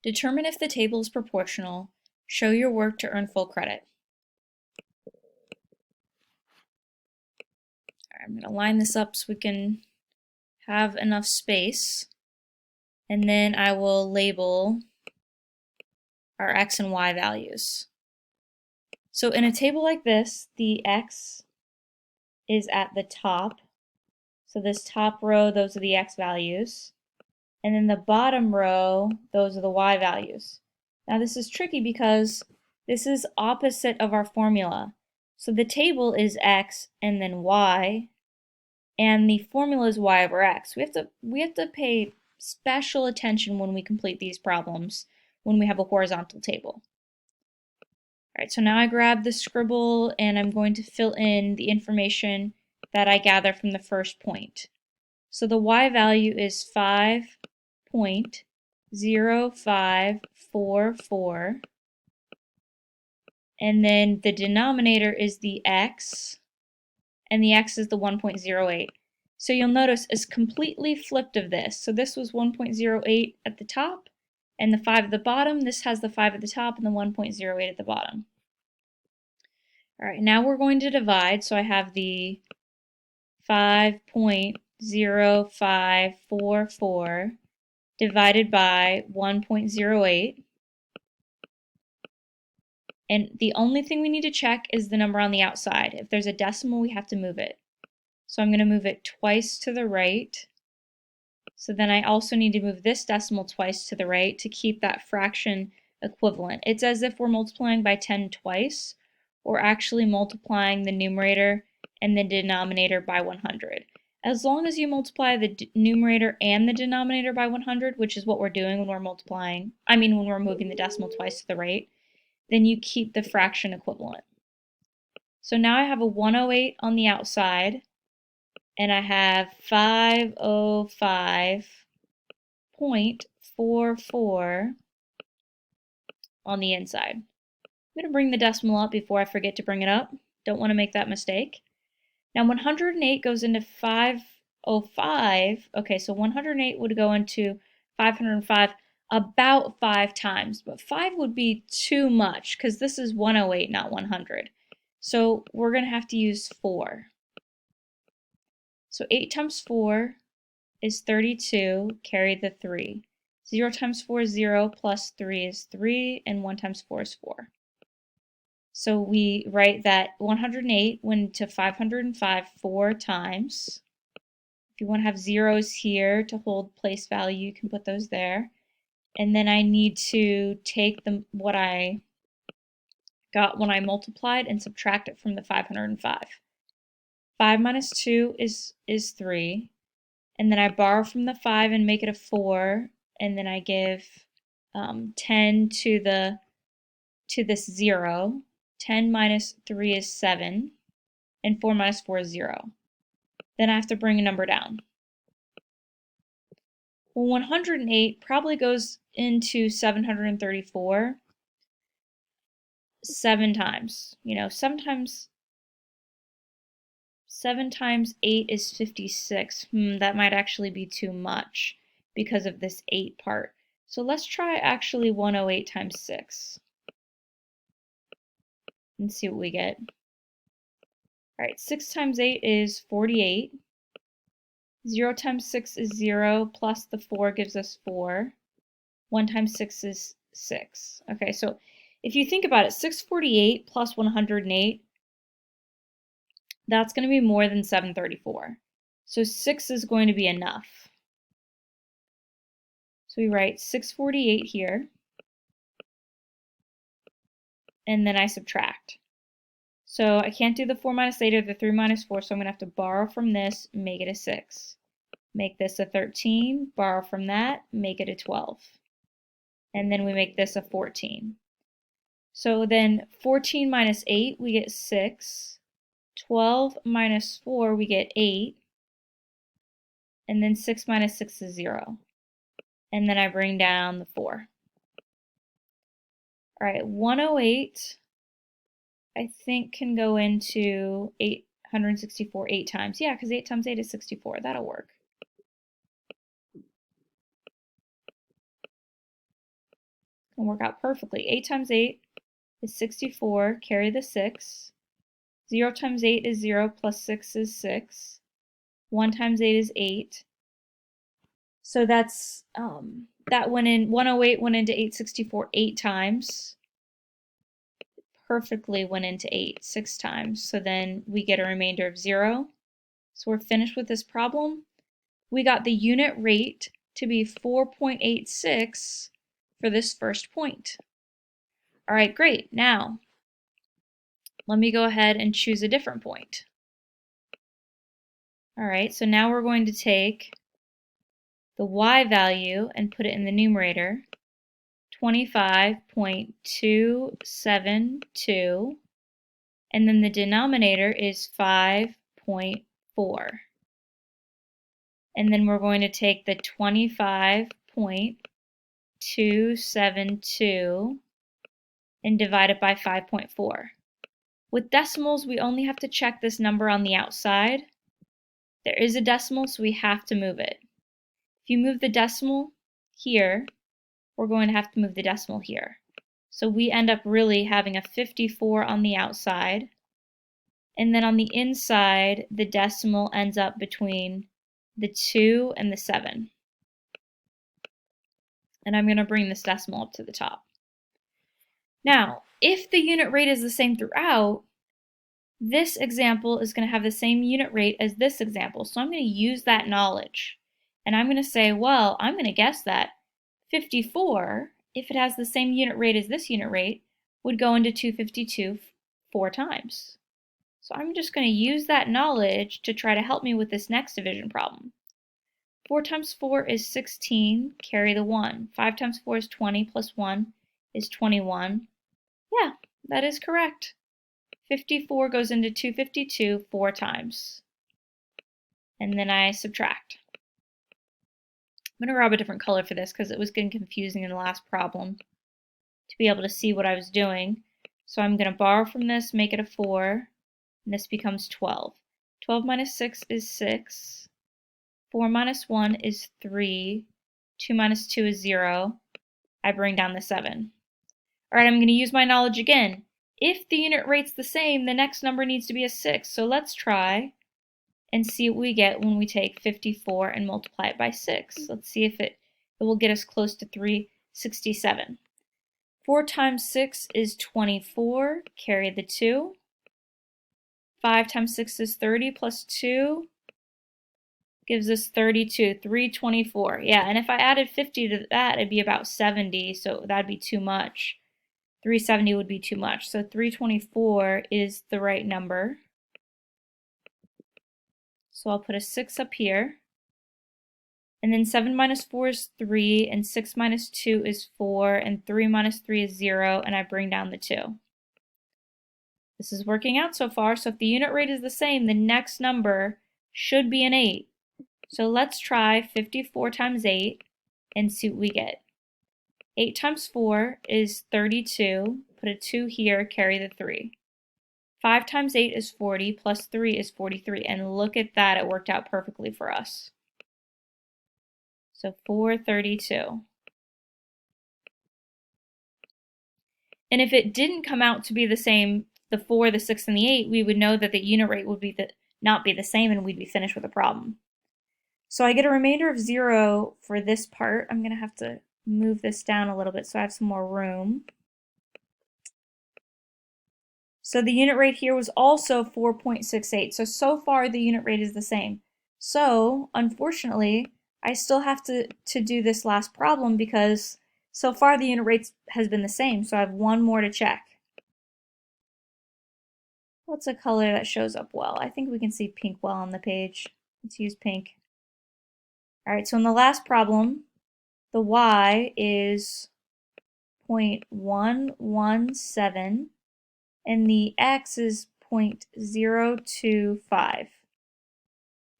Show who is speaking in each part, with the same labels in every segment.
Speaker 1: Determine if the table is proportional. Show your work to earn full credit. I'm going to line this up so we can have enough space. And then I will label our x and y values. So in a table like this, the x is at the top. So this top row, those are the x values. And then the bottom row, those are the y values. Now this is tricky because this is opposite of our formula. So the table is x and then y, and the formula is y over x. We have to pay special attention when we complete these problems when we have a horizontal table. All right, so now I grab the scribble and I'm going to fill in the information that I gather from the first point. So the y value is 5.0544, and then the denominator is the x, and the x is the 1.08. So you'll notice it's completely flipped of this. So this was 1.08 at the top, and the 5 at the bottom. This has the 5 at the top and the 1.08 at the bottom. All right, now we're going to divide. So I have the 5.0544 divided by 1.08. And the only thing we need to check is the number on the outside. If there's a decimal, we have to move it. So I'm going to move it twice to the right. So then I also need to move this decimal twice to the right to keep that fraction equivalent. It's as if we're multiplying by 10 twice, or actually multiplying the numerator and the denominator by 100. As long as you multiply the numerator and the denominator by 100, which is what we're doing when we're when we're moving the decimal twice to the right, then you keep the fraction equivalent. So now I have a 108 on the outside, and I have 505.44 on the inside. I'm going to bring the decimal up before I forget to bring it up. Don't want to make that mistake. Now 108 goes into 505. Okay, so 108 would go into 505 about 5 times, but 5 would be too much because this is 108, not 100. So we're going to have to use 4. So 8 times 4 is 32, carry the 3. 0 times 4 is 0, plus 3 is 3, and 1 times 4 is 4. So we write that 108 went to 505 4 times. If you want to have zeros here to hold place value, you can put those there. And then I need to take what I got when I multiplied and subtract it from the 505. 5 minus 2 is 3. And then I borrow from the 5 and make it a 4. And then I give 10 to this 0. 10 minus 3 is 7. And 4 minus 4 is 0. Then I have to bring a number down. Well, 108 probably goes into 734 7 times. You know, sometimes 7 times 8 is 56. That might actually be too much because of this 8 part. So let's try actually 108 times 6 and see what we get. All right, 6 times 8 is 48. 0 times 6 is 0, plus the 4 gives us 4. 1 times 6 is 6. Okay, so if you think about it, 648 plus 108, that's going to be more than 734. So 6 is going to be enough. So we write 648 here, and then I subtract. So I can't do the 4 minus 8 or the 3 minus 4, so I'm going to have to borrow from this, make it a 6. Make this a 13, borrow from that, make it a 12. And then we make this a 14. So then 14 minus 8, we get 6. 12 minus 4, we get 8. And then 6 minus 6 is 0. And then I bring down the 4. All right, 108, I think, can go into 864 8 times. Yeah, because 8 times 8 is 64. That'll work. Can work out perfectly. 8 times 8 is 64, carry the 6. 0 times 8 is 0, plus 6 is 6. 1 times 8 is 8. So that's, that went in, 108 went into 864 8 times. Perfectly went into 8 6 times. So then we get a remainder of 0. So we're finished with this problem. We got the unit rate to be 4.86 for this first point. All right, great. Now, let me go ahead and choose a different point. All right, so now we're going to take the y value and put it in the numerator, 25.272, and then the denominator is 5.4. And then we're going to take the 25.272 and divide it by 5.4. With decimals, we only have to check this number on the outside. There is a decimal, so we have to move it. If you move the decimal here, we're going to have to move the decimal here. So we end up really having a 54 on the outside. And then on the inside, the decimal ends up between the 2 and the 7. And I'm going to bring this decimal up to the top. Now, if the unit rate is the same throughout, this example is going to have the same unit rate as this example. So I'm going to use that knowledge. And I'm going to say, well, I'm going to guess that 54, if it has the same unit rate as this unit rate, would go into 252 4 times. So I'm just going to use that knowledge to try to help me with this next division problem. 4 times 4 is 16, carry the 1. 5 times 4 is 20, plus 1 is 21. Yeah, that is correct. 54 goes into 252 4 times. And then I subtract. I'm going to grab a different color for this because it was getting confusing in the last problem to be able to see what I was doing. So I'm going to borrow from this, make it a 4, and this becomes 12. 12 minus 6 is 6. 4 minus 1 is 3. 2 minus 2 is 0. I bring down the 7. All right, I'm going to use my knowledge again. If the unit rate's the same, the next number needs to be a 6. So let's try and see what we get when we take 54 and multiply it by 6. Let's see if it will get us close to 367. 4 times 6 is 24, carry the 2. 5 times 6 is 30, plus 2 gives us 32, 324. Yeah, and if I added 50 to that, it'd be about 70, so that'd be too much. 370 would be too much, so 324 is the right number. So I'll put a 6 up here. And then 7 minus 4 is 3, and 6 minus 2 is 4, and 3 minus 3 is 0, and I bring down the 2. This is working out so far, so if the unit rate is the same, the next number should be an 8. So let's try 54 times 8 and see what we get. 8 times 4 is 32, put a 2 here, carry the 3. 5 times 8 is 40, plus 3 is 43, and look at that, it worked out perfectly for us. So 432. And if it didn't come out to be the same, the 4, the 6, and the 8, we would know that the unit rate would be not be the same and we'd be finished with the problem. So I get a remainder of 0 for this part. I'm going to have to move this down a little bit so I have some more room. So the unit rate here was also 4.68. So far the unit rate is the same. So unfortunately, I still have to do this last problem because so far the unit rate has been the same. So I have one more to check. What's a color that shows up well? I think we can see pink well on the page. Let's use pink. All right, so in the last problem, the y is 0.117 and the x is 0.025.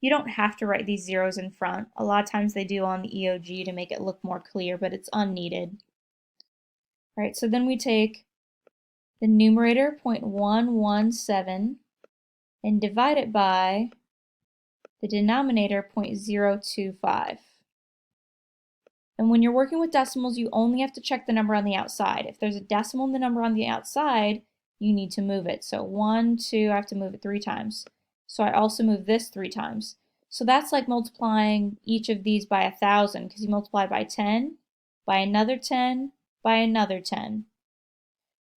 Speaker 1: You don't have to write these zeros in front. A lot of times they do on the EOG to make it look more clear, but it's unneeded. All right, so then we take the numerator 0.117 and divide it by the denominator 0.025. And when you're working with decimals, you only have to check the number on the outside. If there's a decimal in the number on the outside, you need to move it. So 1, 2, I have to move it 3 times. So I also move this 3 times. So that's like multiplying each of these by 1,000 because you multiply by 10, by another 10, by another 10.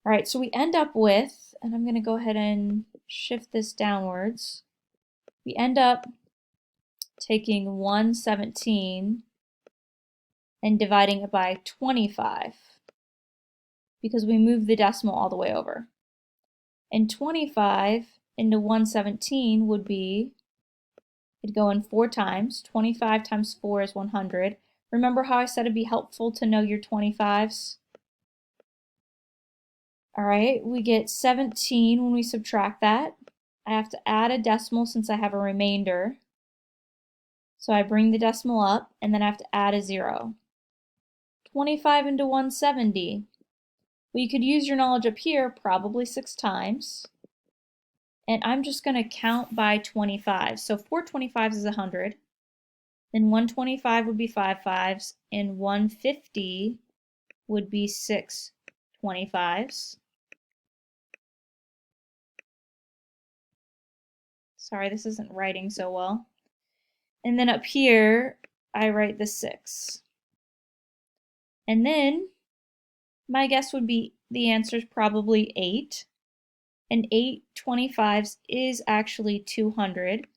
Speaker 1: All right, so we end up with, and I'm going to go ahead and shift this downwards. We end up taking 117 and dividing it by 25 because we moved the decimal all the way over. And 25 into 117 would be, it'd go in 4 times. 25 times 4 is 100. Remember how I said it'd be helpful to know your 25s? All right, we get 17 when we subtract that. I have to add a decimal since I have a remainder. So I bring the decimal up, and then I have to add a 0. 25 into 170. Well, you could use your knowledge up here probably 6 times. And I'm just going to count by 25. So 4 25s is 100. Then 125 would be 5 5s. And 150 would be 6 25s. Sorry, this isn't writing so well. And then up here, I write the 6. And then my guess would be the answer is probably 8. And 8 25s is actually 200.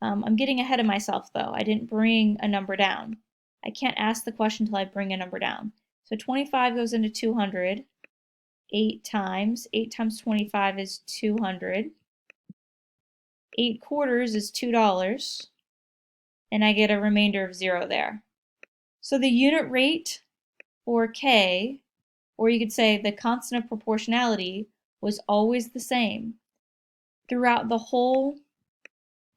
Speaker 1: I'm getting ahead of myself though. I didn't bring a number down. I can't ask the question until I bring a number down. So 25 goes into 200. 8 times 25 is 200. 8 quarters is $2. And I get a remainder of 0 there. So the unit rate for K, or you could say the constant of proportionality, was always the same. Throughout the whole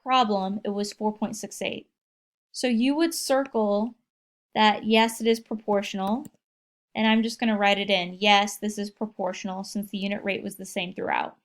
Speaker 1: problem, it was 4.68. So you would circle that yes, it is proportional, and I'm just going to write it in. Yes, this is proportional since the unit rate was the same throughout.